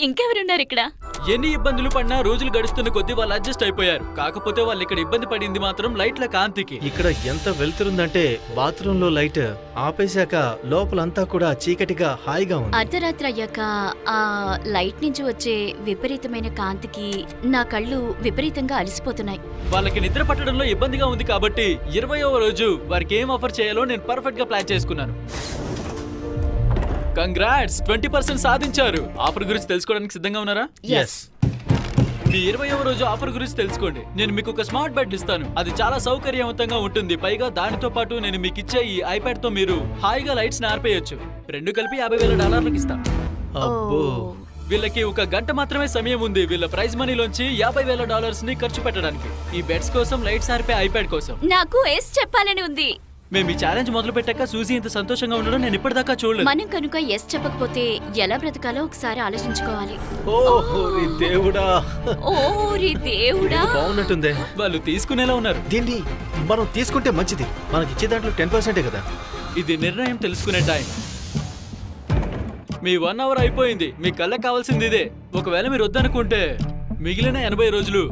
ఇంకెవరున్నారు ఇక్కడ? ఎన్ని ఇబ్బందులు పడినా రోజులు గడుస్తున్న కొద్దీ వాళ్ళు అడ్జస్ట్ అయిపోయారు. కాకపోతే వాళ్ళు ఇక్కడ ఇబ్బంది పడింది మాత్రం లైట్ల కాంతికి. ఇక్కడ ఎంత వెళ్తుందంటే బాత్రూమ్ లో లైట్ ఆపేశాక లోపలంతా కూడా చీకటిగా హాయిగా ఉంది. అర్ధరాత్రి అయ్యాక ఆ లైట్ నుంచి వచ్చే విపరీతమైన కాంతికి నా కళ్ళు విపరీతంగా అలసిపోతున్నాయి. వాళ్ళకి నిద్ర పట్టడంలో ఇబ్బందిగా ఉంది కాబట్టి 20వ రోజు వారికి ఏం ఆఫర్ చేయాలో నేను పర్ఫెక్ట్ గా ప్లాన్ చేసుకున్నాను. కంగ్రాట్స్, 20% సాధించారు. ఆఫర్ గురించి తెలుసుకోవడానికి సిద్ధంగా ఉన్నారా? yes. మీ 20వ రోజు ఆఫర్ గురించి తెలుసుకోండి. నేను మీకు ఒక స్మార్ట్ బెడ్ ఇస్తాను. అది చాలా సౌకర్యవంతంగా ఉంటుంది. పైగా దానితో పాటు నేను మీకు ఇచ్చే ఈ ఐప్యాడ్ తో మీరు హాయిగా లైట్స్ ఆర్పేయొచ్చు. రెండు కలిపి $50,000 ఇస్తాం. అబ్బో, వీళ్ళకి ఒక గంట మాత్రమే సమయం ఉంది వీళ్ళ ప్రైజ్ మనీలోంచి $50,000 ఖర్చు పెట్టడానికి, ఈ బెడ్స్ కోసం, లైట్స్ ఆర్పే ఐప్యాడ్ కోసం. నాకు ఎస్ చెప్పాలని ఉంది. మేము ఈ ఛాలెంజ్ మొదలు పెట్టాక సూజీ ఇంత సంతోషంగా ఉండడం నేను ఇప్పటిదాకా చూడలేదు. మనం కనుక ఎస్ చెప్పకపోతే ఎలా బ్రతకాలో ఒకసారి ఆలోచించుకోవాలి. ఓరి దేవుడా, ఓరి దేవుడా, బాగున్నట్టుందే. వాళ్ళు తీసుకునేలా ఉన్నారు. దీన్ని మనం తీసుకుంటే మంచిది. మనకి ఇచ్చే దాంట్లో 10% కదా. ఇది నిర్ణయం తెలుసుకునే టైం. మీ 1 అవర్ అయిపోయింది. మీ కళ్ళకి కావాల్సింది ఇదే. ఒకవేళ మీరు వద్దనుకుంటే మిగిలిన 80 రోజులు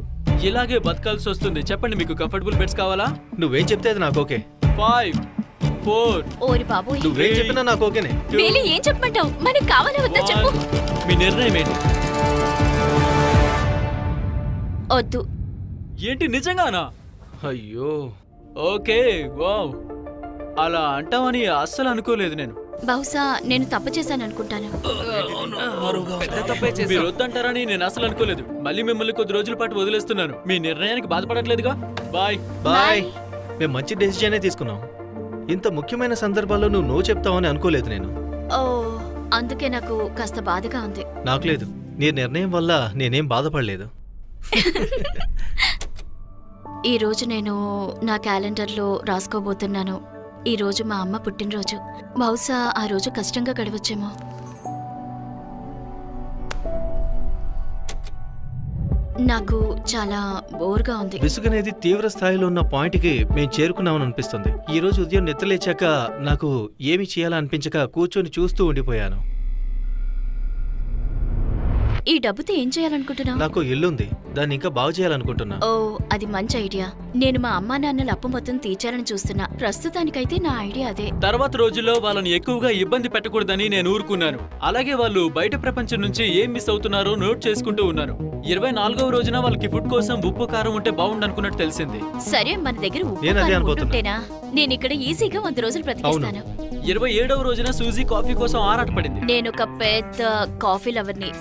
ఇలాగే బతకాల్సి వస్తుంది. చెప్పండి, మీకు కంఫర్టబుల్ బెడ్స్ కావాలా? నువ్వేం చెప్తే అది నాకు ఓకే. 5 4 ఓరి బాబోయ్, నువ్వేం చెప్పినా నాకు ఓకేనే. బేలి ఏం చెప్పమంటావు? మనకి కావాలా వద్దా చెప్పు. మీ నిర్ణయం ఏంటి? వద్దు. ఏంటి, నిజంగానా? అయ్యో, ఓకే, వావ్. అలా అంటావని అస్సలు అనుకోలేదు నేను. బహుశా నేను తప్పు చేశాను అనుకుంటాను. మీరు వద్దంటారని నేను అసలు అనుకోలేదు. మళ్ళీ మిమ్మల్ని కొద్ది రోజుల పాటు వదిలేస్తున్నాను. మీ నిర్ణయానికి బాధపడట్లేదుగా. Bye bye. మేము మంచి డెసిజనే తీసుకున్నాం. ఇంత ముఖ్యమైన సందర్భాల్లో నువ్వు నో చెప్తావని అనుకోలేదు నేను. ఓ, అందుకే నాకు కాస్త బాధగా ఉంది. నాకు లేదు. నీ నిర్ణయం వల్ల నేనేం బాధపడలేదు. ఈ రోజు నేను నా క్యాలెండర్లో రాసుకోబోతున్నాను. ఈ రోజు మా అమ్మ పుట్టినరోజు. బహుశా ఆ రోజు కష్టంగా గడవచ్చేమో. నాకు చాలా బోర్గా ఉంది. విసుగనేది తీవ్ర స్థాయిలో ఉన్న పాయింట్కి మేము చేరుకున్నామని అనిపిస్తుంది. ఈ రోజు ఉదయం నిద్రలేచాక నాకు ఏమి చేయాలనిపించక కూర్చొని చూస్తూ ఉండిపోయాను. ఈ డబ్బుతో ఏం చేయాలనుకుంటున్నావు? నాకు ఇల్లుంది, దాన్ని ఇంకా బాగు చేయాలనుకుంటున్నా. ఓ, అది మంచి ఐడియా. నేను మా అమ్మా నాన్నల అప్పు మొత్తం తీర్చాలని చూస్తున్నా. ప్రస్తుతానికైతే నా ఐడియా అదే. తర్వాత రోజుల్లో వాళ్ళని ఎక్కువగా ఇబ్బంది పెట్టకూడదని నేను ఊరుకున్నాను. అలాగే వాళ్ళు బయట ప్రపంచం నుంచి ఏం మిస్ అవుతున్నారో నోట్ చేసుకుంటూ ఉన్నాను. 24వ రోజున వాళ్ళకి ఫుడ్ కోసం ఉప్పు కారం ఉంటే బాగుండనుకున్నట్టు తెలిసింది. సరే, మన దగ్గర ఉప్పు నేను అదే కారం అనుకుంటున్నా. ఉంటేనా నేను ఇక్కడ ఈజీగా 100 రోజులు బ్రతికిస్తాను. 27వ రోజున సూజీ కాఫీ కోసం ఆరాటపడింది. నేను ఒక పెద్ద కాఫీ లవర్ని.